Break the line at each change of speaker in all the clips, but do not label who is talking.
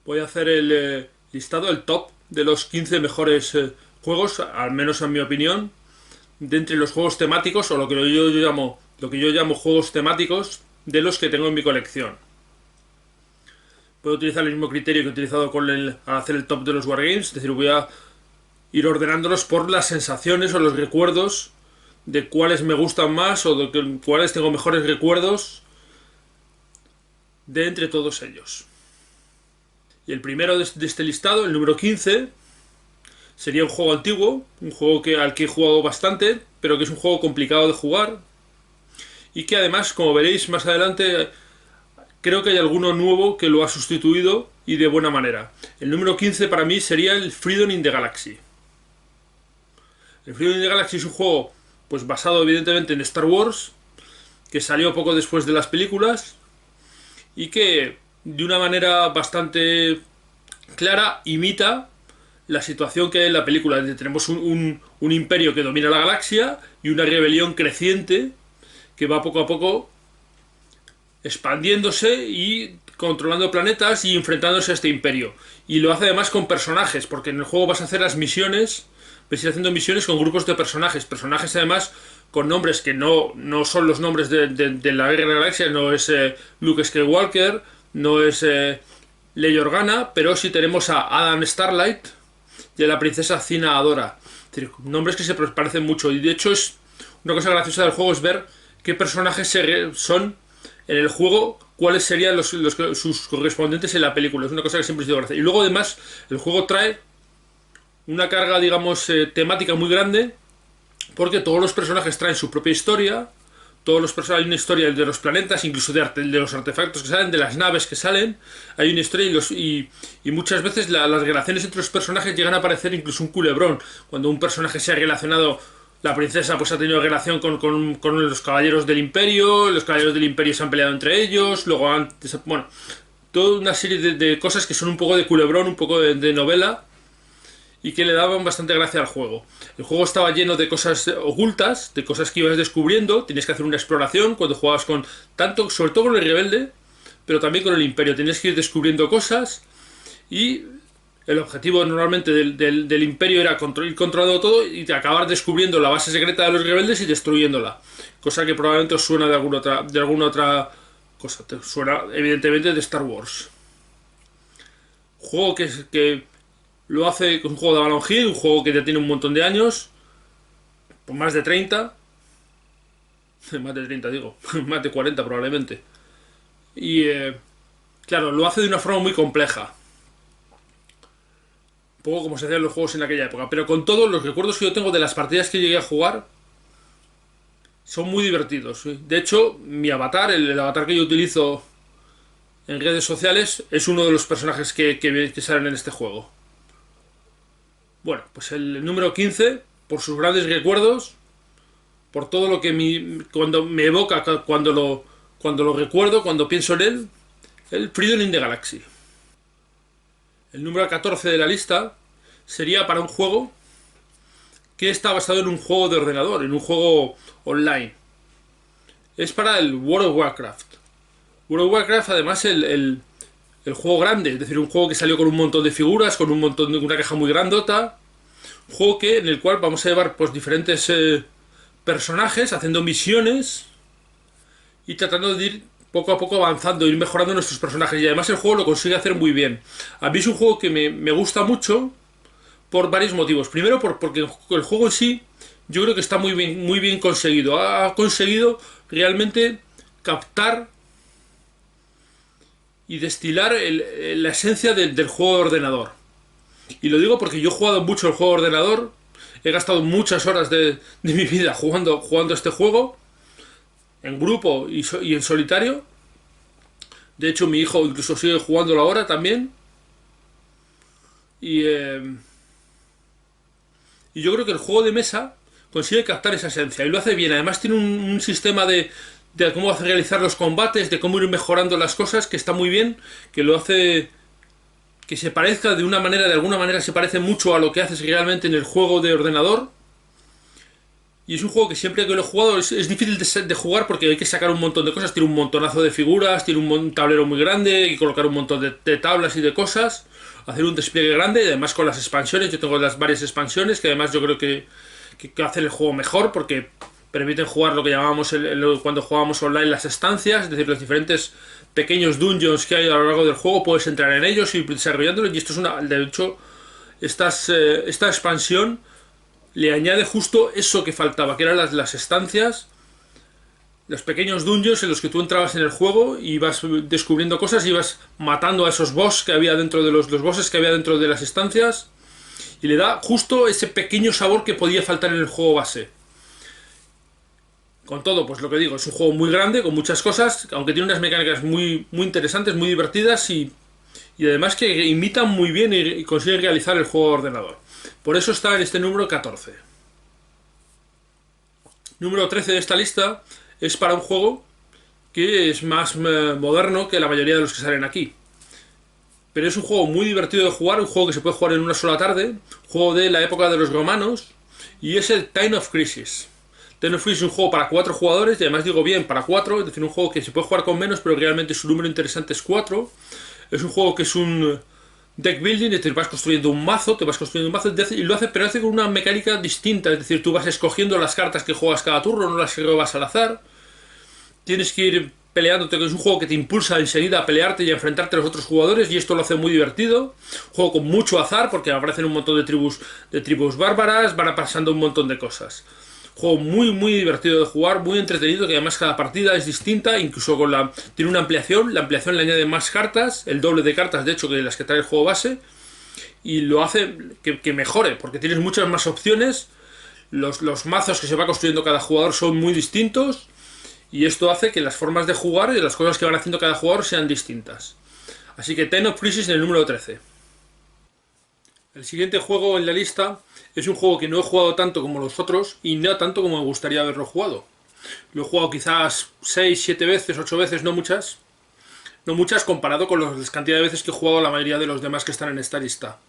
Voy a hacer el listado, el top de los 15 mejores juegos, al menos en mi opinión, de entre los juegos temáticos o lo que yo llamo juegos temáticos de los que tengo en mi colección. Puedo utilizar el mismo criterio que he utilizado al hacer el top de los Wargames, es decir, voy a ir ordenándolos por las sensaciones o los recuerdos de cuáles me gustan más o de cuáles tengo mejores recuerdos de entre todos ellos. Y el primero de este listado, el número 15, sería un juego antiguo, un juego al que he jugado bastante, pero que es un juego complicado de jugar y que además, como veréis más adelante, creo que hay alguno nuevo que lo ha sustituido y de buena manera. El número 15 para mí sería el Freedom in the Galaxy. El Freedom in the Galaxy es un juego pues basado evidentemente en Star Wars, que salió poco después de las películas y que de una manera bastante clara imita la situación que hay en la película. Tenemos un imperio que domina la galaxia y una rebelión creciente que va poco a poco expandiéndose y controlando planetas y enfrentándose a este imperio. Y lo hace además con personajes, porque en el juego vas a hacer las misiones, vas a ir haciendo misiones con grupos de personajes además con nombres que no son los nombres de la Guerra de la Galaxia. No es Luke Skywalker, no es Leia Organa, pero sí tenemos a Adam Starlight y a la princesa Cina Adora. Es decir, nombres que se parecen mucho, y de hecho es una cosa graciosa del juego es ver qué personajes son en el juego, cuáles serían sus correspondientes en la película. Es una cosa que siempre ha sido graciosa. Y luego además el juego trae una carga, digamos, temática muy grande, porque todos los personajes traen su propia historia. Todos los personajes, hay una historia de los planetas, incluso de los artefactos que salen, de las naves que salen. Hay una historia y muchas veces las relaciones entre los personajes llegan a aparecer incluso un culebrón. Cuando un personaje se ha relacionado, la princesa pues ha tenido relación con los caballeros del imperio, los caballeros del imperio se han peleado entre ellos, luego bueno, toda una serie de cosas que son un poco de culebrón, un poco de novela, y que le daban bastante gracia al juego. El juego estaba lleno de cosas ocultas, de cosas que ibas descubriendo. Tenías que hacer una exploración cuando jugabas sobre todo con el rebelde, pero también con el imperio. Tenías que ir descubriendo cosas, y el objetivo normalmente del imperio era ir controlando todo y acabar descubriendo la base secreta de los rebeldes y destruyéndola. Cosa que probablemente os suena de alguna otra cosa. Te suena evidentemente de Star Wars. Juego que lo hace, es un juego de Avalon Hill, un juego que ya tiene un montón de años, por más de 30, más de 30 digo, más de 40 probablemente. Y claro, lo hace de una forma muy compleja, un poco como se hacían los juegos en aquella época, pero con todos los recuerdos que yo tengo de las partidas que llegué a jugar, son muy divertidos. ¿Sí? De hecho, mi avatar, el avatar que yo utilizo en redes sociales, es uno de los personajes que salen en este juego. Bueno, pues el número 15, por sus grandes recuerdos, por todo lo que cuando me evoca, cuando lo recuerdo, cuando pienso en él, el Freedom in the Galaxy. El número 14 de la lista sería para un juego que está basado en un juego de ordenador, en un juego online. Es para el World of Warcraft. World of Warcraft, además, el juego grande, es decir, un juego que salió con un montón de figuras, con una caja muy grandota, un juego en el cual vamos a llevar pues diferentes personajes haciendo misiones y tratando de ir poco a poco avanzando, ir mejorando nuestros personajes, y además el juego lo consigue hacer muy bien. A mí es un juego que me gusta mucho por varios motivos. Primero porque el juego en sí yo creo que está muy bien conseguido. Ha conseguido realmente captar y destilar la esencia del juego de ordenador. Y lo digo porque yo he jugado mucho el juego de ordenador, he gastado muchas horas de mi vida jugando este juego, en grupo y en solitario. De hecho, mi hijo incluso sigue jugándolo ahora también. Y yo creo que el juego de mesa consigue captar esa esencia y lo hace bien. Además tiene un sistema de cómo realizar los combates, de cómo ir mejorando las cosas, que está muy bien, que lo hace que se parezca de alguna manera se parece mucho a lo que haces realmente en el juego de ordenador, Y es un juego que siempre que lo he jugado es difícil de jugar porque hay que sacar un montón de cosas. Tiene un montonazo de figuras, tiene un tablero muy grande, hay que colocar un montón de tablas y de cosas, hacer un despliegue grande y además con las expansiones. Yo tengo las varias expansiones que además yo creo que hacen el juego mejor porque permiten jugar lo que llamábamos cuando jugábamos online las estancias, es decir, los diferentes pequeños dungeons que hay a lo largo del juego, puedes entrar en ellos y desarrollándolos. Y esto es de hecho, esta expansión le añade justo eso que faltaba, que eran las estancias, los pequeños dungeons en los que tú entrabas en el juego y ibas descubriendo cosas, ibas matando a esos boss que había dentro de los bosses que había dentro de las estancias, y le da justo ese pequeño sabor que podía faltar en el juego base. Con todo, pues lo que digo, es un juego muy grande, con muchas cosas, aunque tiene unas mecánicas muy interesantes, muy divertidas y además que imitan muy bien y consiguen realizar el juego de ordenador. Por eso está en este número 14. Número 13 de esta lista es para un juego que es más moderno que la mayoría de los que salen aquí. Pero es un juego muy divertido de jugar, un juego que se puede jugar en una sola tarde, un juego de la época de los romanos, y es el Time of Crisis. Time of Crisis es un juego para 4 jugadores, y además digo bien, para 4, es decir, un juego que se puede jugar con menos, pero realmente su número interesante es 4. Es un juego que es un deck building, es decir, vas construyendo un mazo, y lo hace, pero hace con una mecánica distinta, es decir, tú vas escogiendo las cartas que juegas cada turno, no las robas al azar. Tienes que ir peleándote, que es un juego que te impulsa enseguida a pelearte y a enfrentarte a los otros jugadores, y esto lo hace muy divertido. Un juego con mucho azar, porque aparecen un montón de tribus bárbaras, van pasando un montón de cosas. Juego muy divertido de jugar, muy entretenido, que además cada partida es distinta, incluso tiene una ampliación, la ampliación le añade más cartas, el doble de cartas de hecho que las que trae el juego base, y lo hace que mejore, porque tienes muchas más opciones, los mazos que se va construyendo cada jugador son muy distintos, y esto hace que las formas de jugar y las cosas que van haciendo cada jugador sean distintas. Así que Time of Crisis en el número 13. El siguiente juego en la lista es un juego que no he jugado tanto como los otros y no tanto como me gustaría haberlo jugado. Lo he jugado quizás 6, 7 veces, 8 veces, no muchas. No muchas comparado con la cantidad de veces que he jugado la mayoría de los demás que están en esta lista.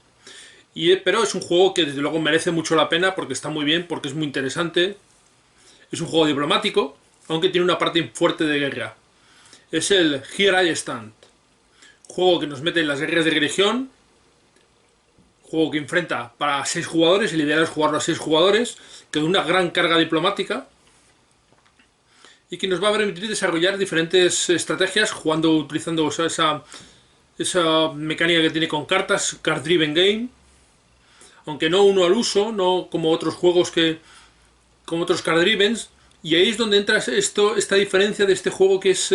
Pero es un juego que desde luego merece mucho la pena porque está muy bien, porque es muy interesante. Es un juego diplomático, aunque tiene una parte fuerte de guerra. Es el Here I Stand. Juego que nos mete en las guerras de religión. Juego que enfrenta para 6 jugadores, el ideal es jugarlo a 6 jugadores, que de una gran carga diplomática y que nos va a permitir desarrollar diferentes estrategias utilizando esa mecánica que tiene con cartas, card driven game, aunque no uno al uso, no como otros juegos como otros card drivens, y ahí es donde entra esta diferencia de este juego que es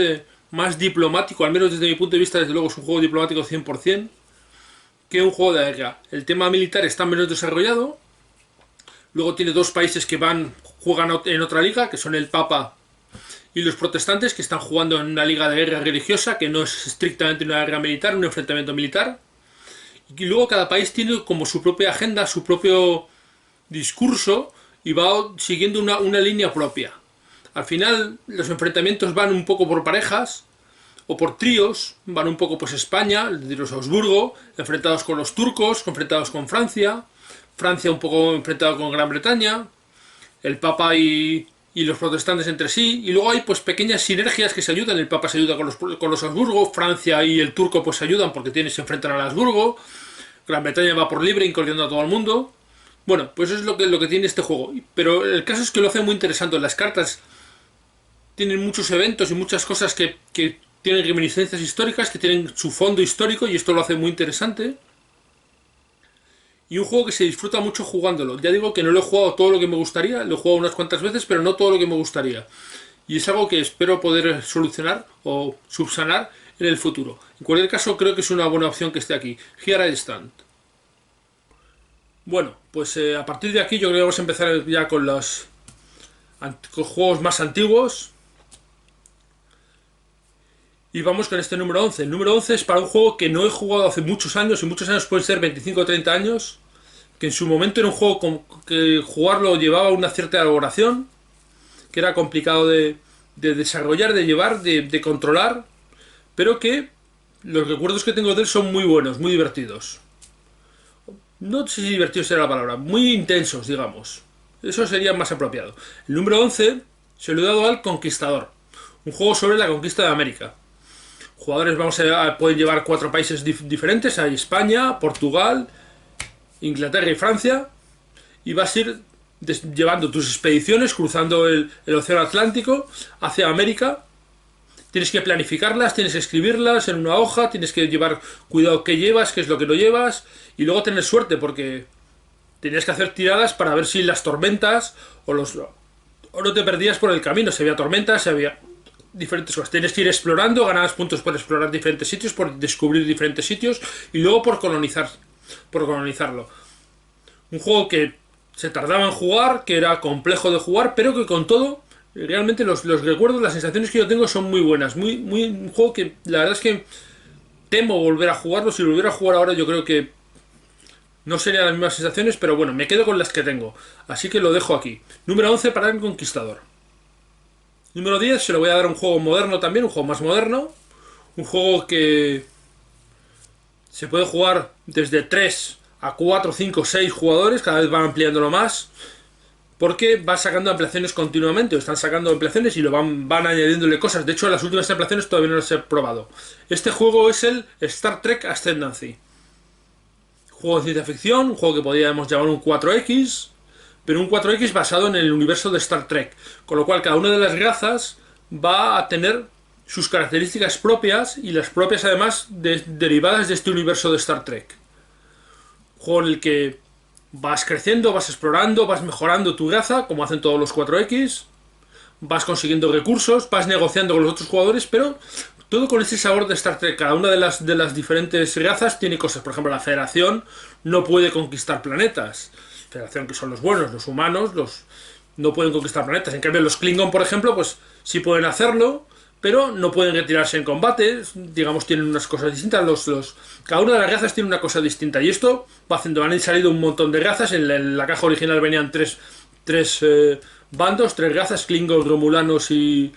más diplomático, al menos desde mi punto de vista, desde luego es un juego diplomático 100%, que un juego de guerra. El tema militar está menos desarrollado. Luego tiene 2 países que juegan en otra liga, que son el Papa y los protestantes, que están jugando en una liga de guerra religiosa, que no es estrictamente una guerra militar, un enfrentamiento militar. Y luego cada país tiene como su propia agenda, su propio discurso, y va siguiendo una línea propia. Al final los enfrentamientos van un poco por parejas, o por tríos, van un poco pues España, de los Habsburgo, enfrentados con los turcos, enfrentados con Francia, Francia un poco enfrentado con Gran Bretaña, el Papa y los protestantes entre sí, y luego hay pues pequeñas sinergias que se ayudan, el Papa se ayuda con los Habsburgo, Francia y el turco pues se ayudan porque se enfrentan al Habsburgo, Gran Bretaña va por libre incordiando a todo el mundo. Bueno, pues eso es lo que tiene este juego, pero el caso es que lo hace muy interesante. Las cartas tienen muchos eventos y muchas cosas que tienen reminiscencias históricas, que tienen su fondo histórico, y esto lo hace muy interesante. Y un juego que se disfruta mucho jugándolo. Ya digo que no lo he jugado todo lo que me gustaría, lo he jugado unas cuantas veces, pero no todo lo que me gustaría. Y es algo que espero poder solucionar o subsanar en el futuro. En cualquier caso, creo que es una buena opción que esté aquí. Here I Stand. Bueno, pues a partir de aquí yo creo que vamos a empezar ya con los juegos más antiguos. Y vamos con este número 11. El número 11 es para un juego que no he jugado hace muchos años, y muchos años pueden ser 25 o 30 años, que en su momento era un juego que jugarlo llevaba una cierta elaboración, que era complicado de desarrollar, de llevar, de controlar, pero que los recuerdos que tengo de él son muy buenos, muy divertidos. No sé si divertidos era la palabra, muy intensos, digamos. Eso sería más apropiado. El número 11 se lo he dado al Conquistador, un juego sobre la conquista de América. Jugadores pueden llevar 4 países diferentes, hay España, Portugal, Inglaterra y Francia, y vas a ir llevando tus expediciones cruzando el Océano Atlántico hacia América. Tienes que planificarlas, tienes que escribirlas en una hoja, tienes que llevar cuidado qué llevas, qué es lo que no llevas, y luego tener suerte porque tenías que hacer tiradas para ver si las tormentas o no te perdías por el camino, si había tormentas, si había diferentes cosas. Tienes que ir explorando, ganabas puntos por explorar diferentes sitios, por descubrir diferentes sitios y luego por colonizarlo. Un juego que se tardaba en jugar, que era complejo de jugar, pero que con todo, realmente los recuerdos, las sensaciones que yo tengo son muy buenas. Un juego que la verdad es que temo volver a jugarlo. Si lo volviera a jugar ahora yo creo que no serían las mismas sensaciones, pero bueno, me quedo con las que tengo. Así que lo dejo aquí. Número 11 para el Conquistador. Número 10 se lo voy a dar a un juego moderno también, un juego más moderno. Un juego que se puede jugar desde 3 a 4, 5, 6 jugadores, cada vez van ampliándolo más, porque van sacando ampliaciones continuamente, o están sacando ampliaciones y van añadiéndole cosas. De hecho, las últimas ampliaciones todavía no las he probado. Este juego es el Star Trek Ascendancy. Juego de ciencia ficción, un juego que podríamos llamar un 4X, pero un 4X basado en el universo de Star Trek, con lo cual cada una de las razas va a tener sus características propias y las propias además derivadas de este universo de Star Trek. Juego en el que vas creciendo, vas explorando, vas mejorando tu raza, como hacen todos los 4X, vas consiguiendo recursos, vas negociando con los otros jugadores, pero todo con ese sabor de Star Trek. Cada una de las diferentes razas tiene cosas. Por ejemplo, la Federación no puede conquistar planetas. Federación, que son los buenos, los humanos, no pueden conquistar planetas. En cambio, los Klingon, por ejemplo, pues sí pueden hacerlo, pero no pueden retirarse en combate. Digamos, tienen unas cosas distintas. Cada una de las razas tiene una cosa distinta. Y esto va haciendo, han salido un montón de razas. En la caja original venían tres bandos, 3 razas, Klingon, Romulanos y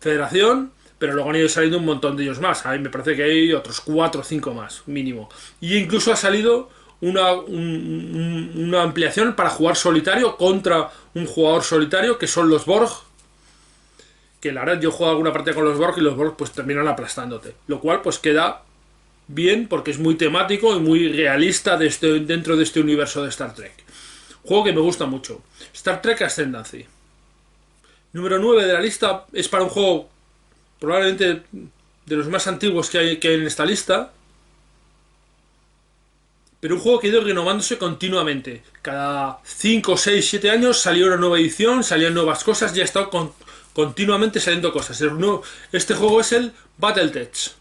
Federación. Pero luego han ido saliendo un montón de ellos más. Ahí me parece que hay otros 4 o 5 más, mínimo. Y incluso ha salido una ampliación para jugar solitario contra un jugador solitario, que son los Borg. Que la verdad yo he jugado alguna partida con los Borg y los Borg pues terminan aplastándote. Lo cual pues queda bien porque es muy temático y muy realista dentro de este universo de Star Trek. Juego que me gusta mucho. Star Trek Ascendancy. Número 9 de la lista es para un juego probablemente de los más antiguos que hay en esta lista. Pero un juego que ha ido renovándose continuamente. Cada 5, 6, 7 años salió una nueva edición, salían nuevas cosas y ha estado continuamente saliendo cosas. Este juego es el Battletech.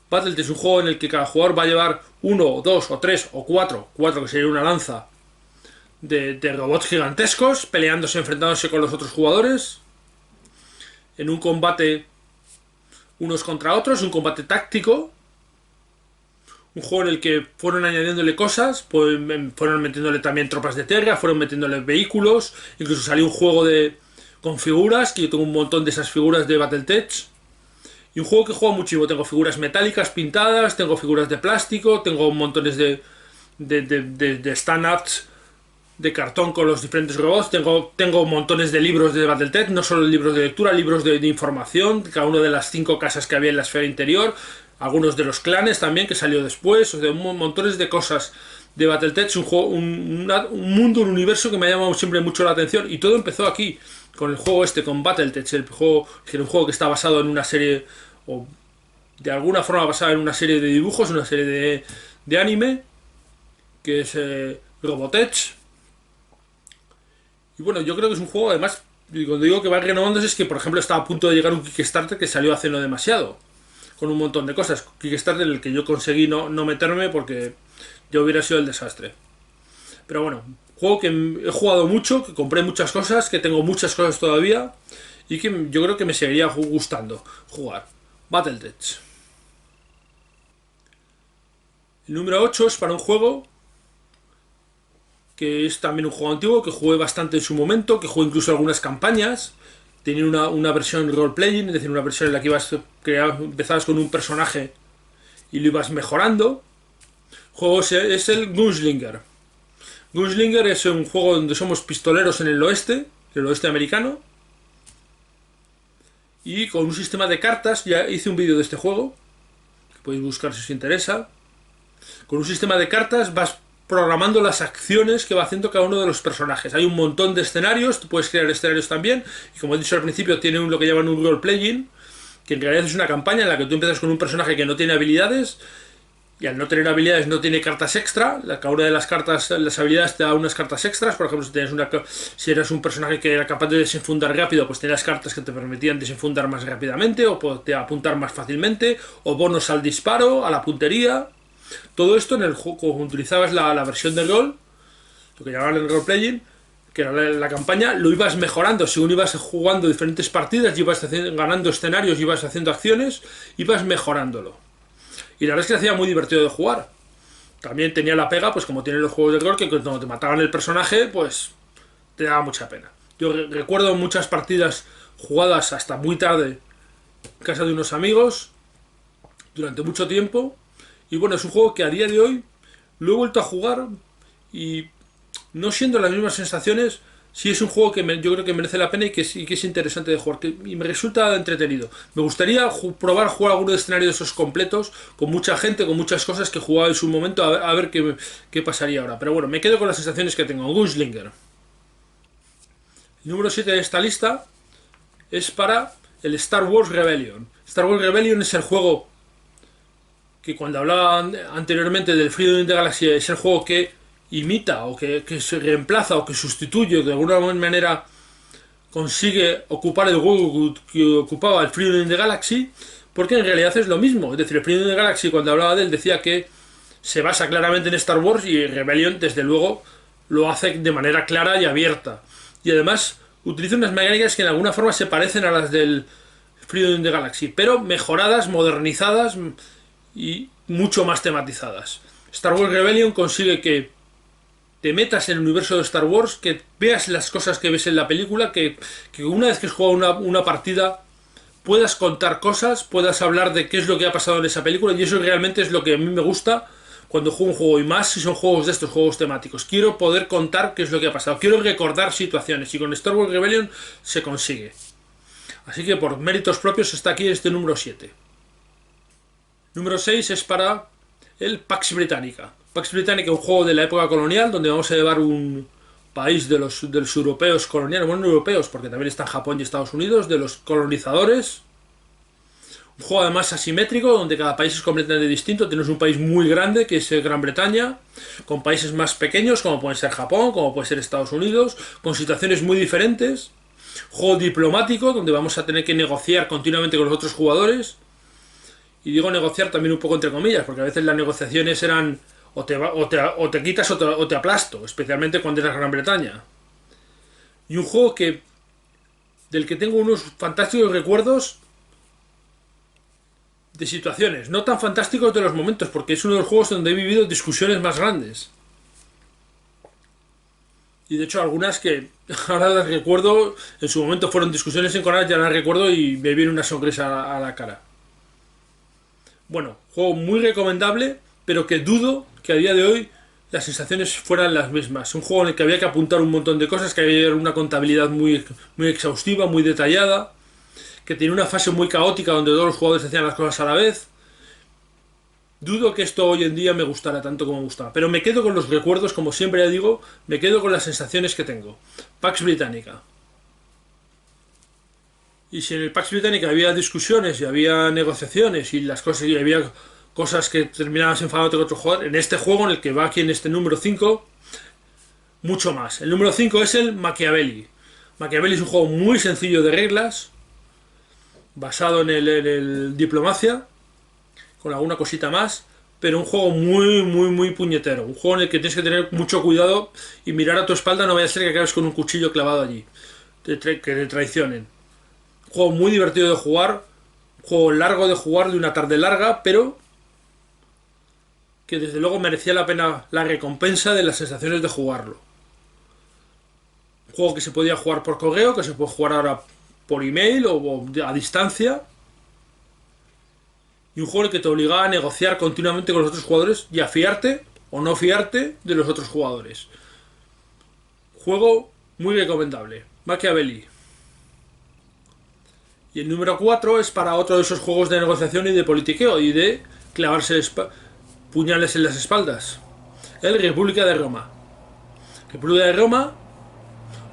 Battletech es un juego en el que cada jugador va a llevar 1, 2 o 3 o 4 que sería una lanza de robots gigantescos, peleándose, enfrentándose con los otros jugadores en un combate unos contra otros, un combate táctico. Un juego en el que fueron añadiéndole cosas, fueron metiéndole también tropas de tierra, fueron metiéndole vehículos, incluso salió un juego con figuras, que yo tengo un montón de esas figuras de Battletech. Y un juego que juego muchísimo, tengo figuras metálicas pintadas, tengo figuras de plástico, tengo montones de stand-ups de cartón con los diferentes robots, tengo montones de libros de Battletech, no solo libros de lectura, libros de información, cada una de las 5 casas que había en la esfera interior, algunos de los clanes también que salió después, o sea, montones de cosas de Battletech, un juego, un mundo, un universo que me ha llamado siempre mucho la atención, y todo empezó aquí, con el juego con Battletech, el juego, que era un juego que está basado en una serie, o de alguna forma basado en una serie de dibujos, una serie de anime, que es Robotech. Y bueno, yo creo que es un juego, además, y cuando digo que va renovándose es que, por ejemplo, estaba a punto de llegar un Kickstarter que salió hace no demasiado, con un montón de cosas. Kickstarter en el que yo conseguí no meterme porque yo hubiera sido el desastre. Pero bueno, juego que he jugado mucho, que compré muchas cosas, que tengo muchas cosas todavía y que yo creo que me seguiría gustando jugar. Battletech. El número 8 es para un juego que es también un juego antiguo, que jugué bastante en su momento, que jugué incluso algunas campañas. Tenía una versión role-playing, es decir, una versión en la que empezabas con un personaje y lo ibas mejorando. El juego es el Gunslinger. Gunslinger es un juego donde somos pistoleros en el oeste americano, y con un sistema de cartas. Ya hice un vídeo de este juego, que podéis buscar si os interesa. Con un sistema de cartas vas programando las acciones que va haciendo cada uno de los personajes. Hay un montón de escenarios, tú puedes crear escenarios también, y como he dicho al principio, tiene lo que llaman un role-playing, que en realidad es una campaña en la que tú empiezas con un personaje que no tiene habilidades, y al no tener habilidades no tiene cartas extra. Cada una de las cartas, las habilidades te da unas cartas extras. Por ejemplo, si eres un personaje que era capaz de desenfundar rápido, pues tenías cartas que te permitían desenfundar más rápidamente, o apuntar más fácilmente, o bonos al disparo, a la puntería. Todo esto en el juego, cuando utilizabas la versión de rol, lo que llamaban el role-playing, que era la campaña, lo ibas mejorando según ibas jugando diferentes partidas, ibas ganando escenarios, ibas haciendo acciones, ibas mejorándolo. Y la verdad es que se hacía muy divertido de jugar. También tenía la pega, pues como tienen los juegos de rol, que cuando te mataban el personaje, pues te daba mucha pena. Yo recuerdo muchas partidas jugadas hasta muy tarde en casa de unos amigos, durante mucho tiempo. Y bueno, es un juego que a día de hoy lo he vuelto a jugar, y no siendo las mismas sensaciones, sí es un juego que yo creo que merece la pena, y que es interesante de jugar, y me resulta entretenido. Me gustaría probar jugar algunos escenarios de esos completos, con mucha gente, con muchas cosas que jugaba en su momento, a ver qué pasaría ahora. Pero bueno, me quedo con las sensaciones que tengo. Gunslinger. El número 7 de esta lista es para el Star Wars Rebellion. Star Wars Rebellion es el juego que, cuando hablaba anteriormente del Freedom in the Galaxy, es el juego que imita, o que se reemplaza, o que sustituye, de alguna manera consigue ocupar el hueco que ocupaba el Freedom in the Galaxy, porque en realidad es lo mismo. Es decir, el Freedom in the Galaxy, cuando hablaba de él, decía que se basa claramente en Star Wars, y Rebellion desde luego lo hace de manera clara y abierta, y además utiliza unas mecánicas que en alguna forma se parecen a las del Freedom in the Galaxy, pero mejoradas, modernizadas y mucho más tematizadas. Star Wars Rebellion consigue que te metas en el universo de Star Wars, que veas las cosas que ves en la película, que una vez que has jugado una partida puedas contar cosas, puedas hablar de qué es lo que ha pasado en esa película, y eso realmente es lo que a mí me gusta cuando juego un juego, y más si son juegos de estos, juegos temáticos. Quiero poder contar qué es lo que ha pasado, quiero recordar situaciones, y con Star Wars Rebellion se consigue. Así que por méritos propios está aquí este número 7. Número 6 es para el Pax Britannica. Pax Britannica es un juego de la época colonial, donde vamos a llevar un país de los europeos coloniales, bueno, no europeos, porque también están Japón y Estados Unidos, de los colonizadores. Un juego además asimétrico, donde cada país es completamente distinto. Tienes un país muy grande, que es Gran Bretaña, con países más pequeños, como pueden ser Japón, como puede ser Estados Unidos, con situaciones muy diferentes. Juego diplomático, donde vamos a tener que negociar continuamente con los otros jugadores. Y digo negociar también un poco entre comillas, porque a veces las negociaciones eran o te quitas o te aplasto, especialmente cuando eras Gran Bretaña. Y un juego del que tengo unos fantásticos recuerdos de situaciones, no tan fantásticos de los momentos, porque es uno de los juegos donde he vivido discusiones más grandes. Y de hecho algunas que ahora las recuerdo, en su momento fueron discusiones enconadas, ya las recuerdo y me viene una sonrisa a la cara. Bueno, juego muy recomendable, pero que dudo que a día de hoy las sensaciones fueran las mismas. Un juego en el que había que apuntar un montón de cosas, que había una contabilidad muy exhaustiva, muy detallada, que tenía una fase muy caótica donde todos los jugadores hacían las cosas a la vez. Dudo que esto hoy en día me gustara tanto como me gustaba, pero me quedo con los recuerdos, como siempre digo, me quedo con las sensaciones que tengo. Pax Britannica. Y si en el Pax Britannica había discusiones y había negociaciones y las cosas, y había cosas que terminaban enfadándote con otro jugador, en este juego, en el que va aquí en este número 5, mucho más. El número 5 es el Machiavelli. Machiavelli es un juego muy sencillo de reglas, basado en el diplomacia, con alguna cosita más, pero un juego muy puñetero. Un juego en el que tienes que tener mucho cuidado y mirar a tu espalda, no vaya a ser que acabes con un cuchillo clavado allí, que te traicionen. Un juego muy divertido de jugar, un juego largo de jugar, de una tarde larga, pero que desde luego merecía la pena la recompensa de las sensaciones de jugarlo. Un juego que se podía jugar por correo, que se puede jugar ahora por email o a distancia, y un juego en el que te obligaba a negociar continuamente con los otros jugadores y a fiarte o no fiarte de los otros jugadores. Juego muy recomendable. Machiavelli. Y el número 4 es para otro de esos juegos de negociación y de politiqueo y de clavarse puñales en las espaldas. El República de Roma. República de Roma,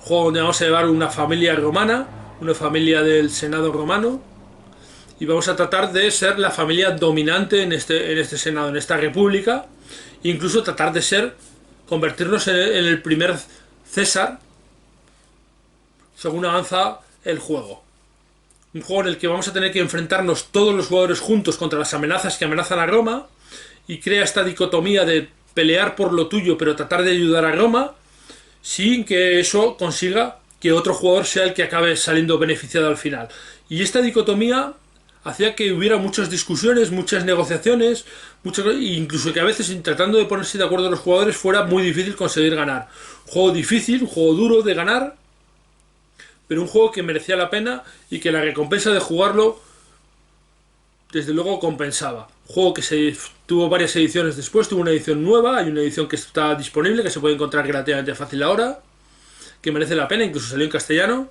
juego donde vamos a llevar una familia romana, una familia del Senado romano, y vamos a tratar de ser la familia dominante en este Senado, en esta república, e incluso tratar de convertirnos en el primer César, según avanza el juego. Un juego en el que vamos a tener que enfrentarnos todos los jugadores juntos contra las amenazas que amenazan a Roma, y crea esta dicotomía de pelear por lo tuyo pero tratar de ayudar a Roma, sin que eso consiga que otro jugador sea el que acabe saliendo beneficiado al final. Y esta dicotomía hacía que hubiera muchas discusiones, muchas negociaciones, incluso que a veces tratando de ponerse de acuerdo los jugadores fuera muy difícil conseguir ganar. Un juego difícil, un juego duro de ganar, pero un juego que merecía la pena y que la recompensa de jugarlo desde luego compensaba. Un juego que tuvo varias ediciones después, tuvo una edición nueva, hay una edición que está disponible, que se puede encontrar relativamente fácil ahora, que merece la pena, incluso salió en castellano.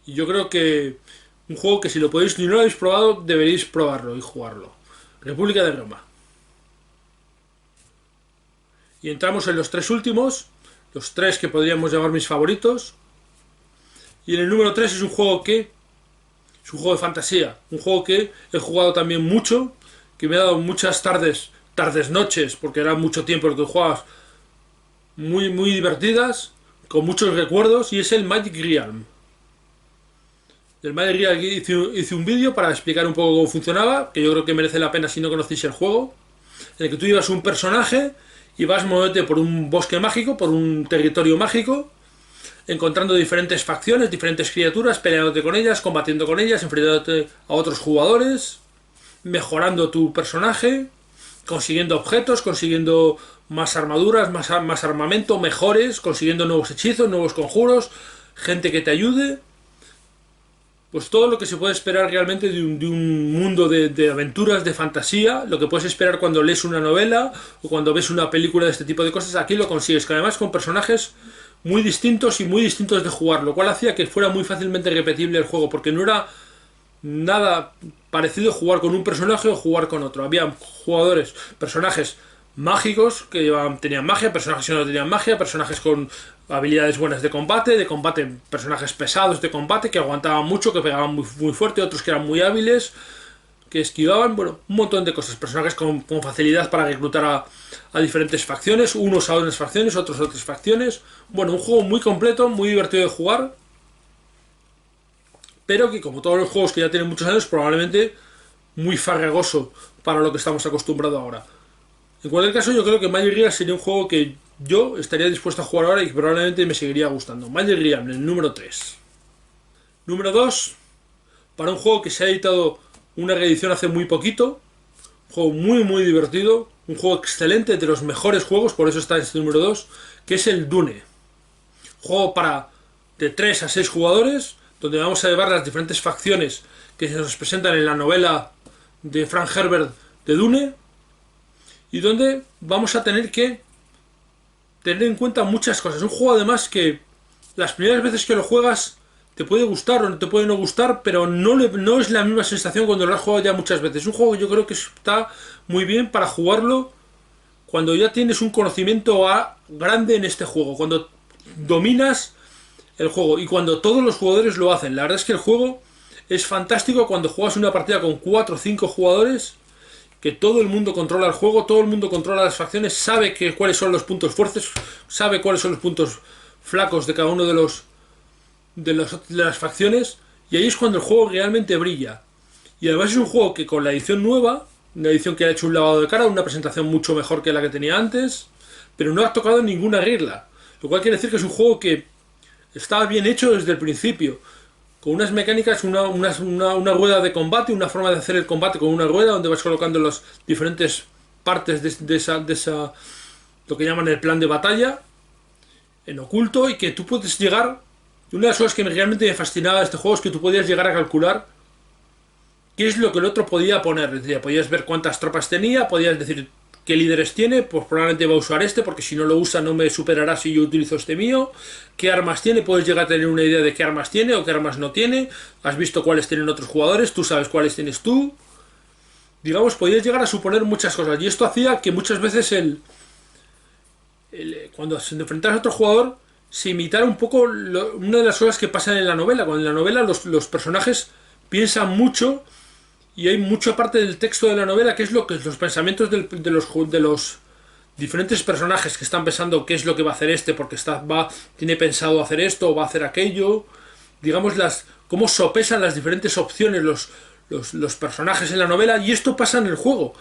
Y yo creo que un juego que si lo podéis, ni no lo habéis probado, deberéis probarlo y jugarlo. República de Roma. Y entramos en los tres últimos, los tres que podríamos llamar mis favoritos. Y en el número 3 es un juego que es un juego de fantasía, un juego que he jugado también mucho, que me ha dado muchas noches, porque era mucho tiempo el que jugabas, muy divertidas, con muchos recuerdos, y es el Magic Realm. Del Magic Realm hice un vídeo para explicar un poco cómo funcionaba, que yo creo que merece la pena si no conocéis el juego, en el que tú llevas un personaje y vas moverte por un bosque mágico, por un territorio mágico, encontrando diferentes facciones, diferentes criaturas, peleándote con ellas, combatiendo con ellas, enfrentándote a otros jugadores, mejorando tu personaje, consiguiendo objetos, consiguiendo más armaduras, más armamento, mejores, consiguiendo nuevos hechizos, nuevos conjuros, gente que te ayude. Pues todo lo que se puede esperar realmente de un mundo de aventuras, de fantasía, lo que puedes esperar cuando lees una novela o cuando ves una película de este tipo de cosas, aquí lo consigues, que además con personajes muy distintos y muy distintos de jugar, lo cual hacía que fuera muy fácilmente repetible el juego, porque no era nada parecido jugar con un personaje o jugar con otro. Había personajes mágicos que tenían magia, personajes que no tenían magia, personajes con habilidades buenas de combate, personajes pesados de combate que aguantaban mucho, que pegaban muy fuerte, otros que eran muy hábiles, que esquivaban, bueno, un montón de cosas, personajes con facilidad para reclutar a diferentes facciones, unos a unas facciones, otros a otras facciones. Bueno, un juego muy completo, muy divertido de jugar, pero que como todos los juegos que ya tienen muchos años, probablemente muy farragoso para lo que estamos acostumbrados ahora. En cualquier caso, yo creo que Magic Realm sería un juego que yo estaría dispuesto a jugar ahora y que probablemente me seguiría gustando. Magic Realm, el número 3. Número 2, para un juego que se ha editado una reedición hace muy poquito, un juego muy divertido, un juego excelente, de los mejores juegos, por eso está en este número 2, que es el Dune. Juego de 3 a 6 jugadores, donde vamos a llevar las diferentes facciones que se nos presentan en la novela de Frank Herbert de Dune, y donde vamos a tener que tener en cuenta muchas cosas. Un juego además que las primeras veces que lo juegas te puede gustar o te puede no gustar, pero no es la misma sensación cuando lo has jugado ya muchas veces. Es un juego que yo creo que está muy bien para jugarlo cuando ya tienes un conocimiento grande en este juego, cuando dominas el juego y cuando todos los jugadores lo hacen. La verdad es que el juego es fantástico cuando juegas una partida con 4 o 5 jugadores, que todo el mundo controla el juego, todo el mundo controla las facciones, sabe cuáles son los puntos fuertes, sabe cuáles son los puntos flacos de cada uno de las facciones, y ahí es cuando el juego realmente brilla. Y además es un juego que con la edición nueva, una edición que ha hecho un lavado de cara, una presentación mucho mejor que la que tenía antes, pero no ha tocado ninguna regla, lo cual quiere decir que es un juego que está bien hecho desde el principio, con unas mecánicas, una rueda de combate, una forma de hacer el combate con una rueda donde vas colocando las diferentes partes de esa lo que llaman el plan de batalla en oculto, y que tú puedes llegar. Una de las cosas que realmente me fascinaba de este juego es que tú podías llegar a calcular qué es lo que el otro podía poner. Es decir, podías ver cuántas tropas tenía, podías decir qué líderes tiene, pues probablemente va a usar este, porque si no lo usa no me superará si yo utilizo este mío. Qué armas tiene, puedes llegar a tener una idea de qué armas tiene o qué armas no tiene. Has visto cuáles tienen otros jugadores, tú sabes cuáles tienes tú. Digamos, podías llegar a suponer muchas cosas. Y esto hacía que muchas veces cuando se enfrentara a otro jugador se imitara un poco una de las cosas que pasan en la novela. Cuando en la novela los personajes piensan mucho y hay mucha parte del texto de la novela que es lo que los pensamientos de los diferentes personajes que están pensando qué es lo que va a hacer este porque tiene pensado hacer esto o va a hacer aquello. Digamos, cómo sopesan las diferentes opciones los personajes en la novela, y esto pasa en el juego.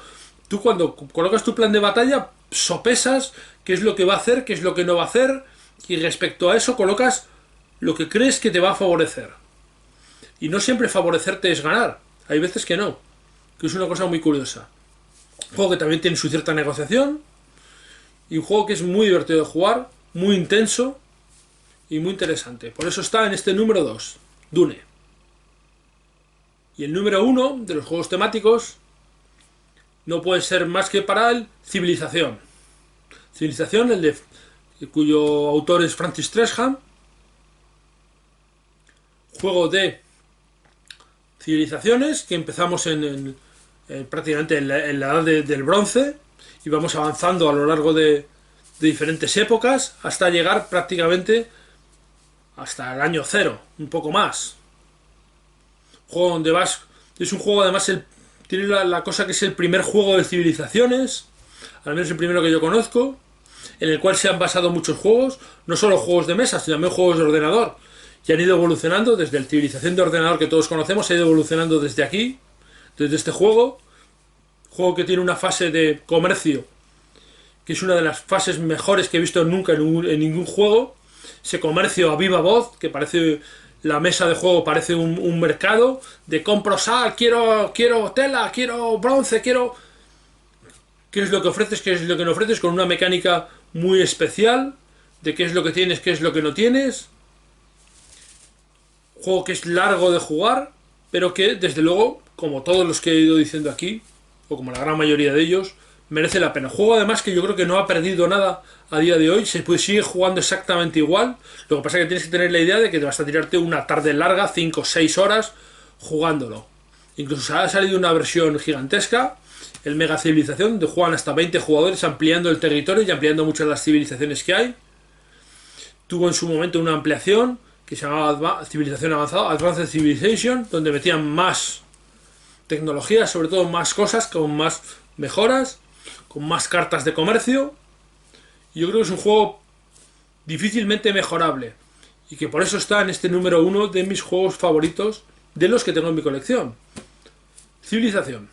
Tú cuando colocas tu plan de batalla sopesas qué es lo que va a hacer, qué es lo que no va a hacer, y respecto a eso colocas lo que crees que te va a favorecer. Y no siempre favorecerte es ganar, hay veces que no, que es una cosa muy curiosa. Un juego que también tiene su cierta negociación, y un juego que es muy divertido de jugar, muy intenso y muy interesante. Por eso está en este número 2, Dune. Y el número 1 de los juegos temáticos no puede ser más que para el Civilización. Civilización, cuyo autor es Francis Tresham. Juego de civilizaciones que empezamos prácticamente en la edad del bronce y vamos avanzando a lo largo de diferentes épocas hasta llegar prácticamente hasta el año cero, un poco más. Juego donde es un juego además tiene la cosa que es el primer juego de civilizaciones, al menos el primero que yo conozco, en el cual se han basado muchos juegos, no solo juegos de mesa, sino también juegos de ordenador, y han ido evolucionando desde el civilización de ordenador que todos conocemos, ha ido evolucionando desde aquí, desde este juego que tiene una fase de comercio que es una de las fases mejores que he visto nunca en ningún juego. Ese comercio a viva voz, que parece la mesa de juego, parece un mercado de compro sal, quiero tela, quiero bronce, quiero... ¿Qué es lo que ofreces? ¿Qué es lo que no ofreces? Con una mecánica muy especial de qué es lo que tienes, qué es lo que no tienes. Juego que es largo de jugar, pero que desde luego, como todos los que he ido diciendo aquí, o como la gran mayoría de ellos, merece la pena. Juego además que yo creo que no ha perdido nada a día de hoy, sigue jugando exactamente igual. Lo que pasa es que tienes que tener la idea de que te vas a tirarte una tarde larga, 5 o 6 horas jugándolo. Incluso ha salido una versión gigantesca, el Mega Civilización, donde juegan hasta 20 jugadores ampliando el territorio y ampliando muchas de las civilizaciones que hay. Tuvo en su momento una ampliación que se llamaba Civilización Avanzada, Advanced Civilization, donde metían más tecnología, sobre todo más cosas, con más mejoras, con más cartas de comercio. Y yo creo que es un juego difícilmente mejorable y que por eso está en este número 1 de mis juegos favoritos de los que tengo en mi colección. Civilización.